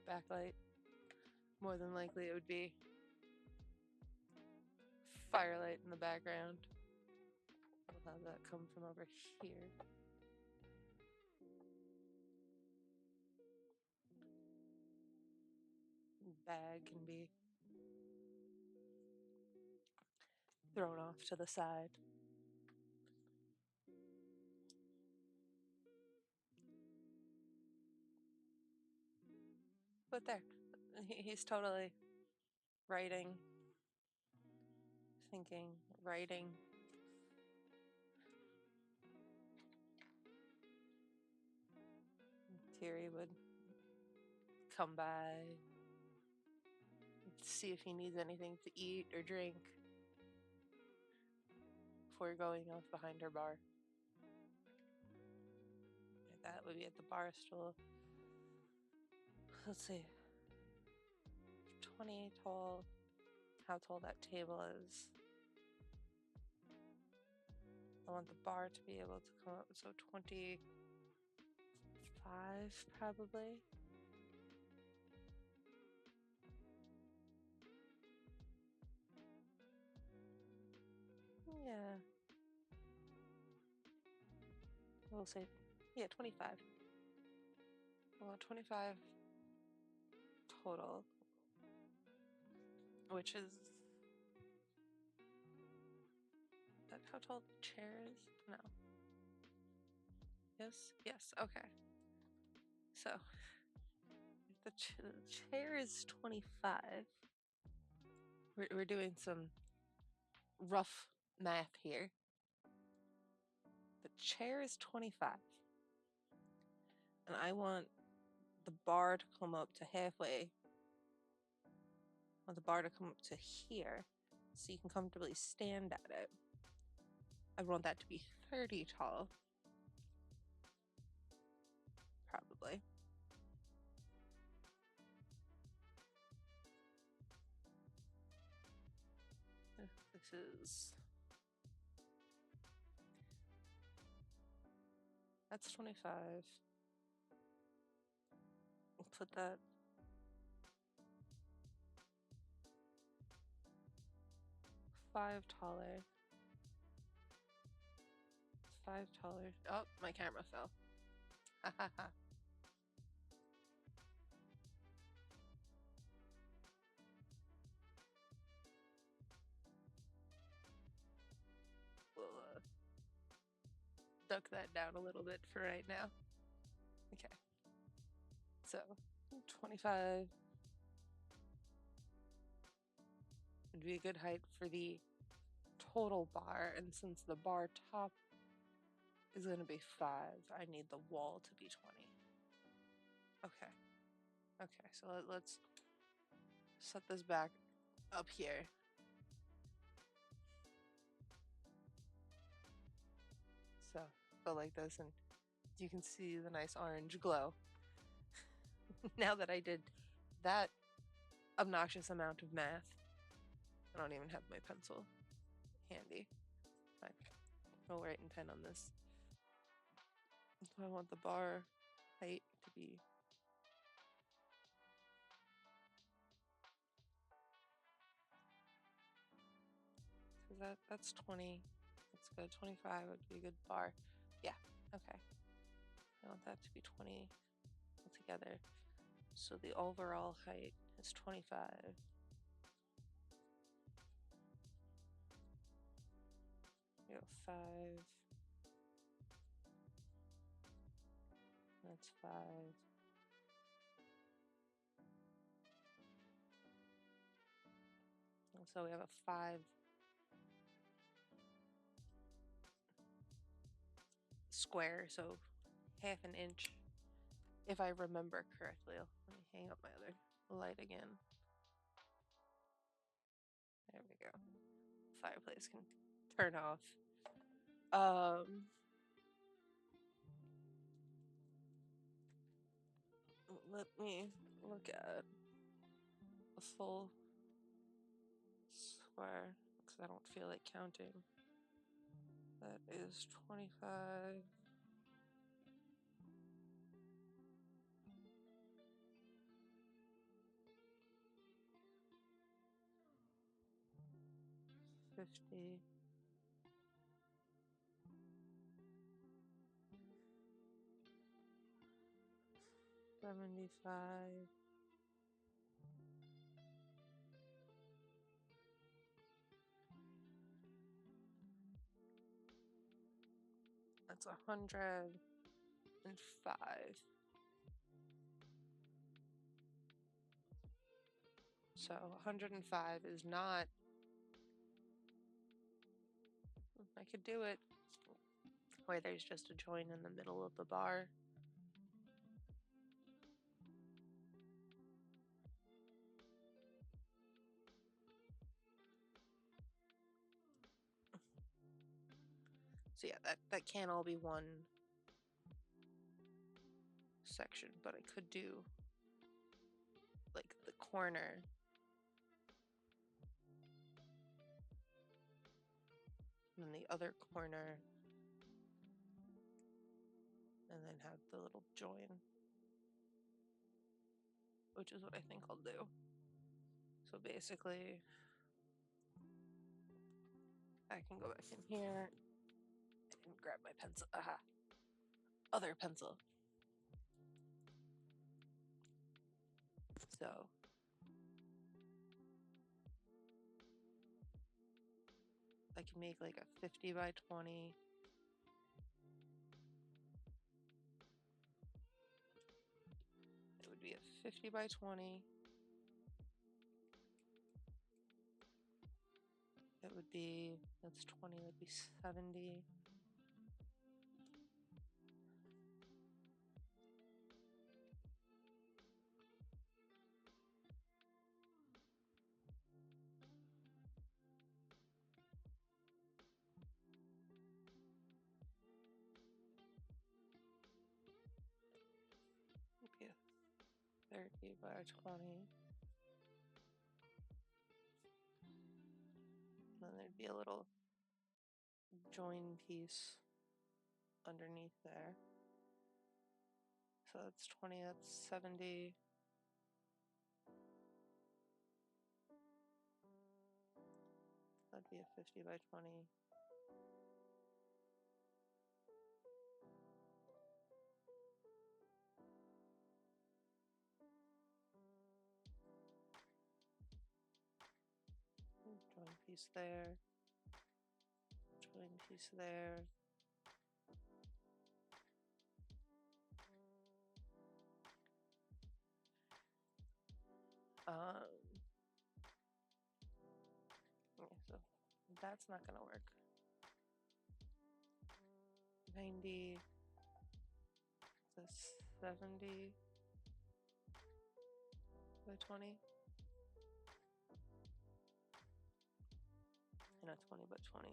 S2: backlight. More than likely it would be firelight in the background. We'll have that come from over here. Bag can be thrown off to the side. But there, he's totally writing, thinking, writing. Thierry would come by, see if he needs anything to eat or drink before going off behind her bar. That would be at the bar stool. Let's see. 20 tall. How tall that table is. I want the bar to be able to come up, so 25 probably. Yeah. We'll say, yeah, 25. Well, 25 total, which is that how tall the chair is? No. Yes? Yes, okay. So, if the chair is 25, we're doing some rough math here. the chair is 25. And I want the bar to come up to halfway. I want the bar to come up to here so you can comfortably stand at it. I want that to be 30 tall. Probably. This is... That's 25. We'll put that... Five taller. 5 taller. Oh, my camera fell. Ha ha ha. We'll duck that down a little bit for right now. Okay. So, 25 would be a good height for the total bar, and since the bar top is going to be 5, I need the wall to be 20. Okay. Okay, so let's set this back up here. So, go like this, and you can see the nice orange glow. Now that I did that obnoxious amount of math, I don't even have my pencil handy. I'll write in pen on this. I want the bar height to be that's 20. That's good. 25 would be a good bar. Yeah, okay. I want that to be 20 altogether. So the overall height is 25. We go 5. That's 5. And so we have a 5 square, so half an inch, if I remember correctly. Let me hang up my other light again. There we go. Fireplace can turn off. Let me look at a full square because I don't feel like counting. That is 25. $50. 75. That's 105. So 105 is not... I could do it where there's just a joint in the middle of the bar. So yeah, that can't all be one section, but I could do like the corner and then the other corner, and then have the little join, which is what I think I'll do. So basically, I can go back in here and grab my pencil. Aha. Other pencil. So I can make like a 50 by 20. It would be a 50 by 20. It would be, that's 20, it would be 70. 30 by 20. And then there'd be a little join piece underneath there. So that's 20, that's 70. That'd be a 50 by 20. Join piece there. Join piece there. Yeah, so that's not gonna work. 90, that's 70 by 20, and a 20 by 20.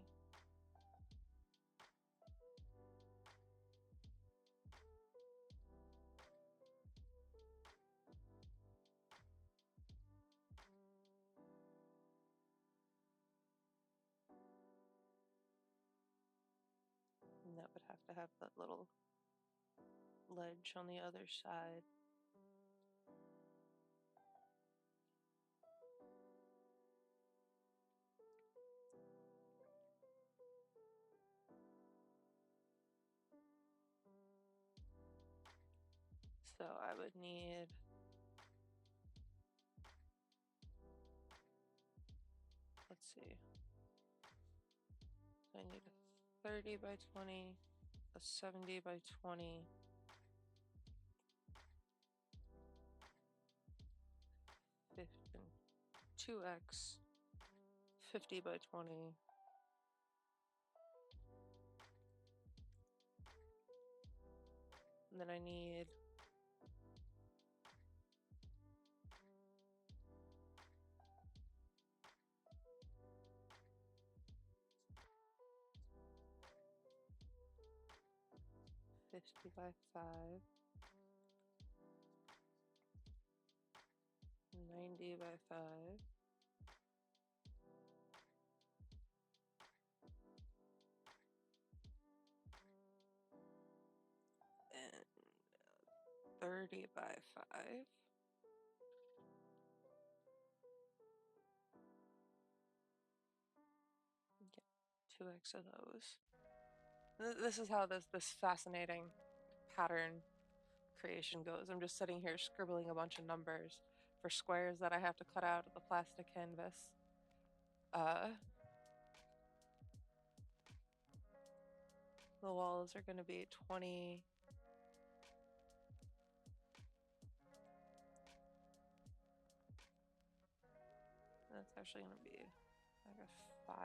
S2: And that would have to have that little ledge on the other side. So I would need, let's see, so I need a 30 by 20, a 70 by 20, 2x, 50 by 20, and then I need 50 by 5, 90 by 5, and 30 by 5. Get 2x of those. This is how this fascinating pattern creation goes. I'm just sitting here scribbling a bunch of numbers for squares that I have to cut out of the plastic canvas. The walls are going to be 20. That's actually going to be like a 5.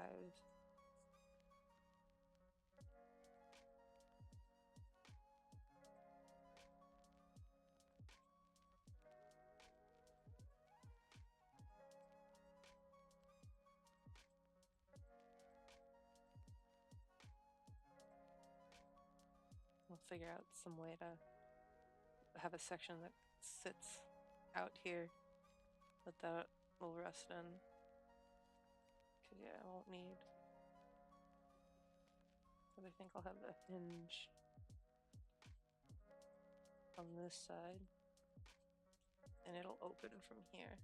S2: We'll figure out some way to have a section that sits out here that will rest in. Because yeah, I won't need, but I think I'll have the hinge on this side and it'll open from here.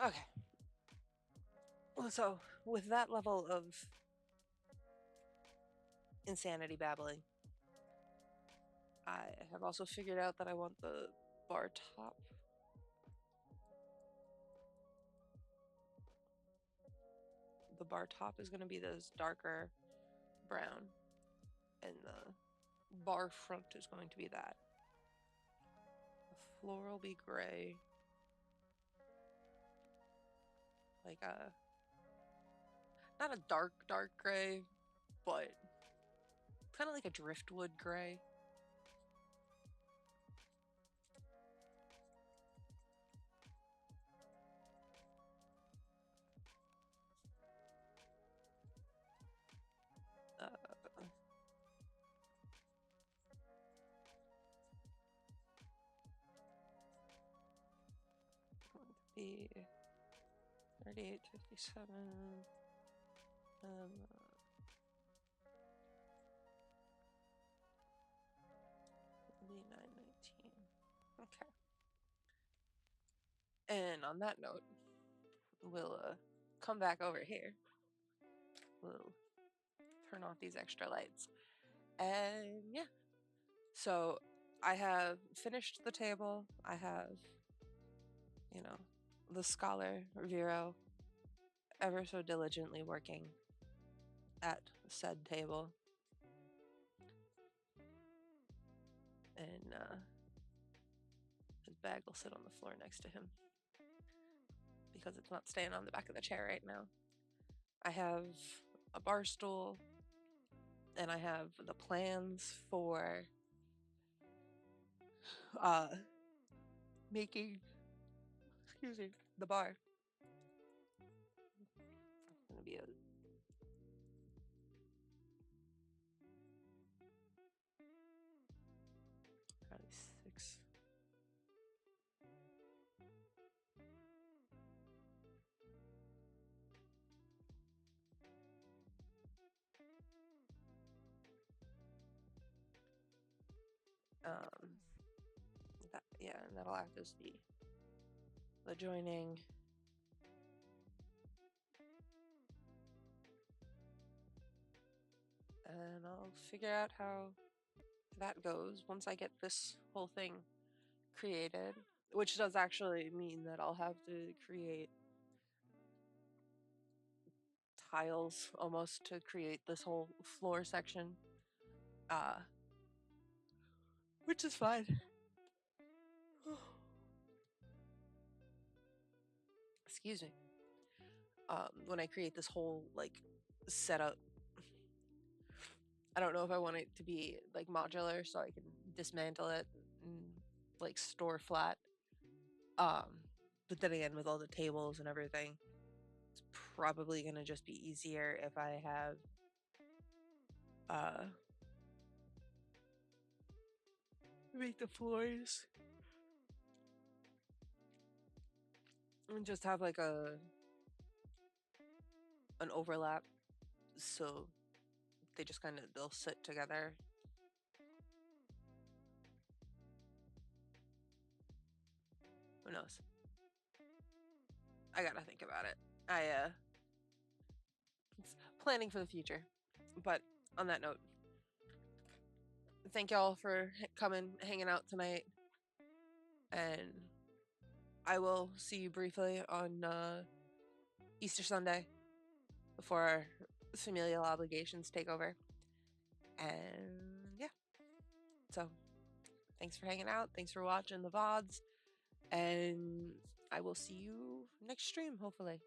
S2: Okay. So with that level of insanity babbling, I have also figured out that I want the bar top. The bar top is going to be this darker brown, and the bar front is going to be that. The floor will be gray, like a, not a dark gray, but kind of like a driftwood gray. be 3857. Um, 3919. Okay. And on that note, we'll come back over here. We'll turn off these extra lights. And yeah. So I have finished the table. I have, the scholar Vero ever so diligently working at said table. And his bag will sit on the floor next to him because it's not staying on the back of the chair right now. I have a bar stool, and I have the plans for making, the bar. It's gonna be probably 6. And that'll act as the joining. And I'll figure out how that goes once I get this whole thing created, which does actually mean that I'll have to create tiles almost to create this whole floor section, which is fine. Excuse me. When I create this whole setup, I don't know if I want it to be modular so I can dismantle it and store flat. But then again, with all the tables and everything, it's probably gonna just be easier if I have make the floors and just have an overlap, so they'll sit together. Who knows? I gotta think about it. It's planning for the future. But on that note, thank y'all for coming, hanging out tonight, and I will see you briefly on Easter Sunday before our familial obligations take over. And yeah, so thanks for hanging out. Thanks for watching the VODs, and I will see you next stream, hopefully.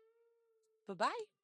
S2: Bye-bye.